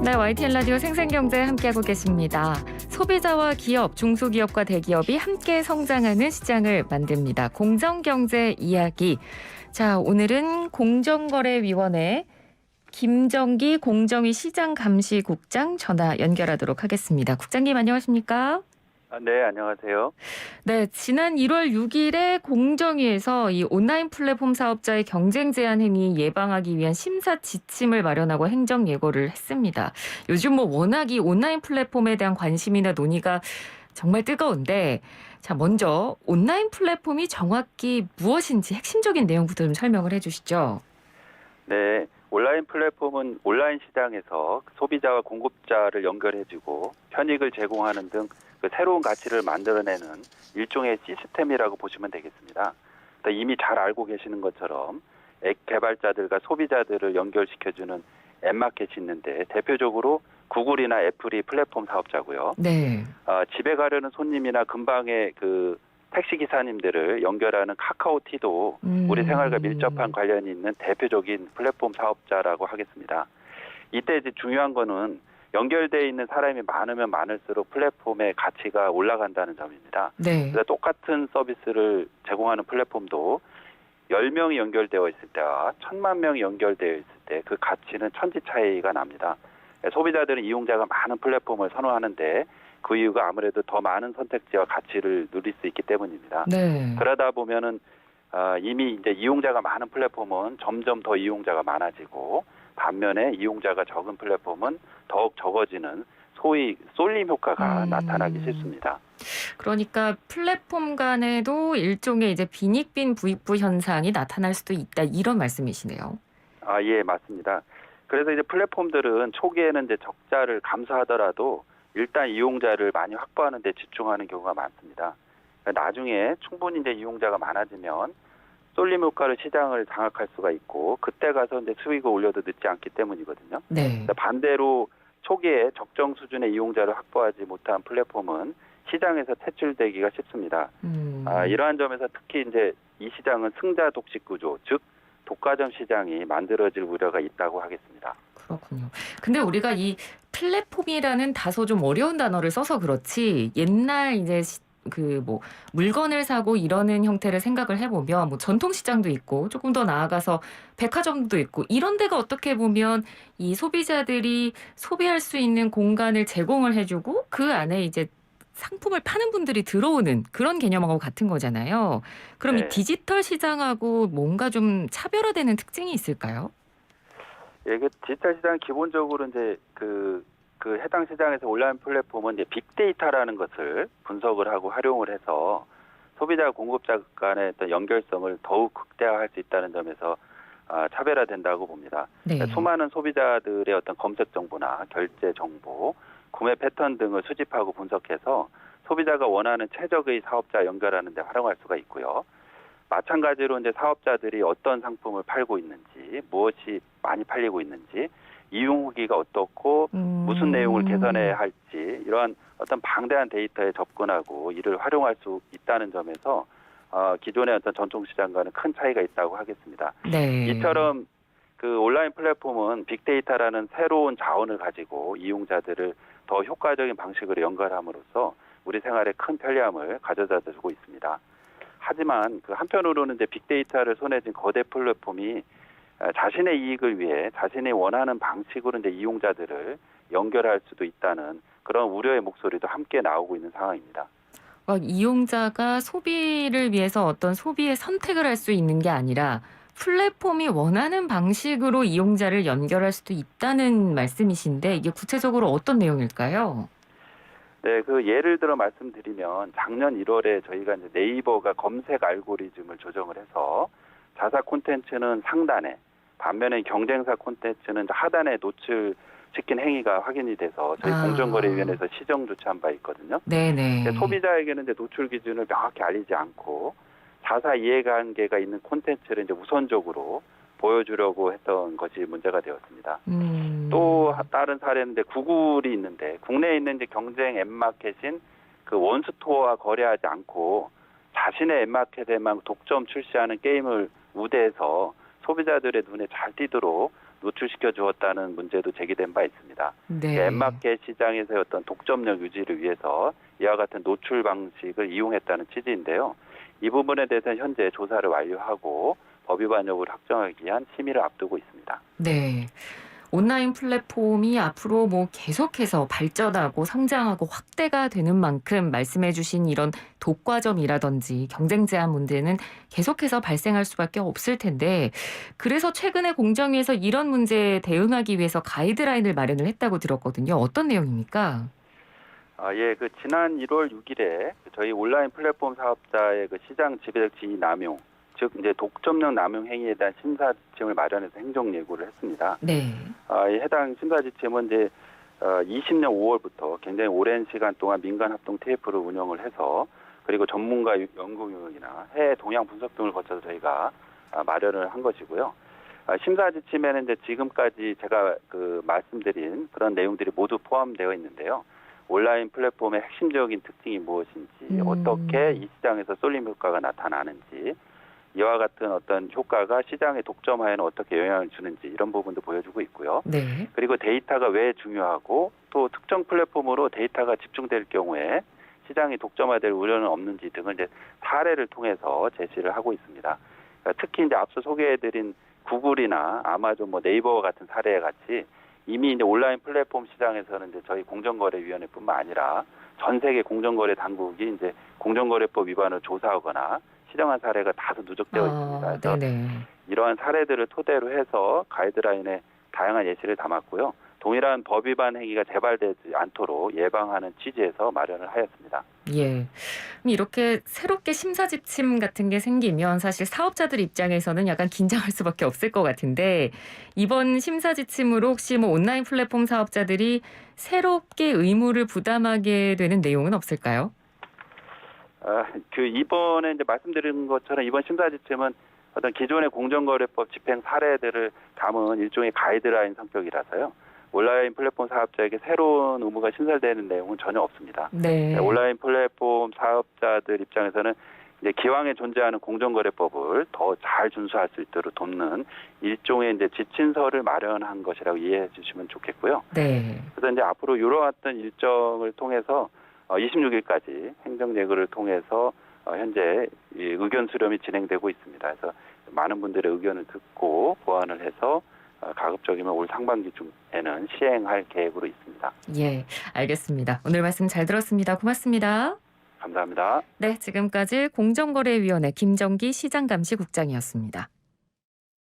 네, YTN 라디오 생생경제 함께하고 계십니다. 소비자와 기업, 중소기업과 대기업이 함께 성장하는 시장을 만듭니다. 공정경제 이야기. 자, 오늘은 공정거래위원회 김정기 공정위 시장감시국장 전화 연결하도록 하겠습니다. 국장님 안녕하십니까? 네, 안녕하세요. 네, 지난 1월 6일에 공정위에서 이 온라인 플랫폼 사업자의 경쟁 제한 행위 예방하기 위한 심사 지침을 마련하고 행정 예고를 했습니다. 요즘 워낙 이 온라인 플랫폼에 대한 관심이나 논의가 정말 뜨거운데, 자, 먼저 온라인 플랫폼이 정확히 무엇인지 핵심적인 내용부터 좀 설명을 해주시죠. 네, 온라인 플랫폼은 온라인 시장에서 소비자와 공급자를 연결해주고 편익을 제공하는 등 그 새로운 가치를 만들어내는 일종의 시스템이라고 보시면 되겠습니다. 이미 잘 알고 계시는 것처럼 앱 개발자들과 소비자들을 연결시켜주는 앱마켓이 있는데 대표적으로 구글이나 애플이 플랫폼 사업자고요. 네. 집에 가려는 손님이나 근방의 그 택시 기사님들을 연결하는 카카오티도 우리 생활과 밀접한 관련이 있는 대표적인 플랫폼 사업자라고 하겠습니다. 이때 이제 중요한 거는 연결되어 있는 사람이 많으면 많을수록 플랫폼의 가치가 올라간다는 점입니다. 네. 그래서 똑같은 서비스를 제공하는 플랫폼도 10명이 연결되어 있을 때와 1000만 명이 연결되어 있을 때 그 가치는 천지 차이가 납니다. 소비자들은 이용자가 많은 플랫폼을 선호하는데 그 이유가 아무래도 더 많은 선택지와 가치를 누릴 수 있기 때문입니다. 네. 그러다 보면은 이미 이제 이용자가 많은 플랫폼은 점점 더 이용자가 많아지고 반면에 이용자가 적은 플랫폼은 더욱 적어지는 소위 쏠림 효과가 나타나기 쉽습니다. 그러니까 플랫폼 간에도 일종의 이제 빈익빈 부익부 현상이 나타날 수도 있다 이런 말씀이시네요. 예, 맞습니다. 그래서 이제 플랫폼들은 초기에는 이제 적자를 감수하더라도 일단 이용자를 많이 확보하는 데 집중하는 경우가 많습니다. 나중에 충분히 이제 이용자가 많아지면 쏠림 효과를 시장을 장악할 수가 있고 그때 가서 이제 수익을 올려도 늦지 않기 때문이거든요. 네. 반대로 초기에 적정 수준의 이용자를 확보하지 못한 플랫폼은 시장에서 퇴출되기가 쉽습니다. 이러한 점에서 특히 이제 이 시장은 승자 독식 구조, 즉 독과점 시장이 만들어질 우려가 있다고 하겠습니다. 그렇군요. 근데 우리가 이 플랫폼이라는 다소 좀 어려운 단어를 써서 그렇지 옛날 이제 물건을 사고 이러는 형태를 생각을 해보면 전통 시장도 있고 조금 더 나아가서 백화점도 있고 이런 데가 어떻게 보면 이 소비자들이 소비할 수 있는 공간을 제공을 해주고 그 안에 이제 상품을 파는 분들이 들어오는 그런 개념하고 같은 거잖아요. 그럼 네. 이 디지털 시장하고 뭔가 좀 차별화되는 특징이 있을까요? 예, 그 디지털 시장 기본적으로 이제 그 해당 시장에서 온라인 플랫폼은 이제 빅데이터라는 것을 분석을 하고 활용을 해서 소비자 공급자 간의 어떤 연결성을 더욱 극대화할 수 있다는 점에서 차별화된다고 봅니다. 네. 수많은 소비자들의 어떤 검색 정보나 결제 정보, 구매 패턴 등을 수집하고 분석해서 소비자가 원하는 최적의 사업자 연결하는 데 활용할 수가 있고요. 마찬가지로 이제 사업자들이 어떤 상품을 팔고 있는지, 무엇이 많이 팔리고 있는지, 이용 후기가 어떻고 무슨 내용을 개선해야 할지 이러한 어떤 방대한 데이터에 접근하고 이를 활용할 수 있다는 점에서 기존의 어떤 전통 시장과는 큰 차이가 있다고 하겠습니다. 네. 이처럼 그 온라인 플랫폼은 빅데이터라는 새로운 자원을 가지고 이용자들을 더 효과적인 방식으로 연결함으로써 우리 생활에 큰 편리함을 가져다 주고 있습니다. 하지만 그 한편으로는 이제 빅데이터를 손에 쥔 거대 플랫폼이 자신의 이익을 위해 자신이 원하는 방식으로 이제 이용자들을 연결할 수도 있다는 그런 우려의 목소리도 함께 나오고 있는 상황입니다. 이용자가 소비를 위해서 어떤 소비의 선택을 할 수 있는 게 아니라 플랫폼이 원하는 방식으로 이용자를 연결할 수도 있다는 말씀이신데 이게 구체적으로 어떤 내용일까요? 네, 그 예를 들어 말씀드리면 작년 1월에 저희가 이제 네이버가 검색 알고리즘을 조정을 해서 자사 콘텐츠는 상단에, 반면에 경쟁사 콘텐츠는 하단에 노출시킨 행위가 확인이 돼서 저희 공정거래위원회에서 시정 조치한 바 있거든요. 네네. 소비자에게는 이제 노출 기준을 명확히 알리지 않고 자사 이해관계가 있는 콘텐츠를 이제 우선적으로 보여주려고 했던 것이 문제가 되었습니다. 또 다른 사례는 구글이 있는데 국내에 있는 이제 경쟁 앱마켓인 그 원스토어와 거래하지 않고 자신의 앱마켓에만 독점 출시하는 게임을 우대해서 소비자들의 눈에 잘 띄도록 노출시켜 주었다는 문제도 제기된 바 있습니다. 네. 엠마켓 시장에서의 어떤 독점력 유지를 위해서 이와 같은 노출 방식을 이용했다는 취지인데요. 이 부분에 대해서는 현재 조사를 완료하고 법 위반 여부를 확정하기 위한 심의를 앞두고 있습니다. 네. 온라인 플랫폼이 앞으로 뭐 계속해서 발전하고 성장하고 확대가 되는 만큼 말씀해 주신 이런 독과점이라든지 경쟁 제한 문제는 계속해서 발생할 수밖에 없을 텐데 그래서 최근에 공정위에서 이런 문제에 대응하기 위해서 가이드라인을 마련을 했다고 들었거든요. 어떤 내용입니까? 예, 지난 1월 6일에 저희 온라인 플랫폼 사업자의 시장 지배적 지위 남용, 즉 이제 독점력 남용 행위에 대한 심사 지침을 마련해서 행정 예고를 했습니다. 네. 이 해당 심사 지침은 이제 20년 5월부터 굉장히 오랜 시간 동안 민간 합동 TF를 운영을 해서 그리고 전문가 연구 교육이나 해외 동향 분석 등을 거쳐서 저희가 마련을 한 것이고요. 심사 지침에는 이제 지금까지 제가 말씀드린 그런 내용들이 모두 포함되어 있는데요. 온라인 플랫폼의 핵심적인 특징이 무엇인지, 어떻게 이 시장에서 쏠림 효과가 나타나는지, 이와 같은 어떤 효과가 시장의 독점화에는 어떻게 영향을 주는지 이런 부분도 보여주고 있고요. 네. 그리고 데이터가 왜 중요하고 또 특정 플랫폼으로 데이터가 집중될 경우에 시장이 독점화될 우려는 없는지 등을 이제 사례를 통해서 제시를 하고 있습니다. 그러니까 특히 이제 앞서 소개해드린 구글이나 아마존, 네이버와 같은 사례 같이 이미 이제 온라인 플랫폼 시장에서는 이제 저희 공정거래위원회뿐만 아니라 전 세계 공정거래 당국이 이제 공정거래법 위반을 조사하거나 시정한 사례가 다수 누적되어 있습니다. 그래서 네네. 이러한 사례들을 토대로 해서 가이드라인에 다양한 예시를 담았고요. 동일한 법 위반 행위가 재발되지 않도록 예방하는 취지에서 마련을 하였습니다. 예. 그럼 이렇게 새롭게 심사 지침 같은 게 생기면 사실 사업자들 입장에서는 약간 긴장할 수밖에 없을 것 같은데 이번 심사 지침으로 혹시 뭐 온라인 플랫폼 사업자들이 새롭게 의무를 부담하게 되는 내용은 없을까요? 이번에 이제 말씀드린 것처럼 이번 심사 지침은 어떤 기존의 공정거래법 집행 사례들을 담은 일종의 가이드라인 성격이라서요. 온라인 플랫폼 사업자에게 새로운 의무가 신설되는 내용은 전혀 없습니다. 네. 온라인 플랫폼 사업자들 입장에서는 이제 기왕에 존재하는 공정거래법을 더 잘 준수할 수 있도록 돕는 일종의 이제 지침서를 마련한 것이라고 이해해 주시면 좋겠고요. 네. 그래서 이제 앞으로 이러한 일정을 통해서 26일까지 행정 예고를 통해서 현재 의견 수렴이 진행되고 있습니다. 그래서 많은 분들의 의견을 듣고 보완을 해서 가급적이면 올 상반기 중에는 시행할 계획으로 있습니다. 예, 알겠습니다. 오늘 말씀 잘 들었습니다. 고맙습니다. 감사합니다. 네, 지금까지 공정거래위원회 김정기 시장감시국장이었습니다.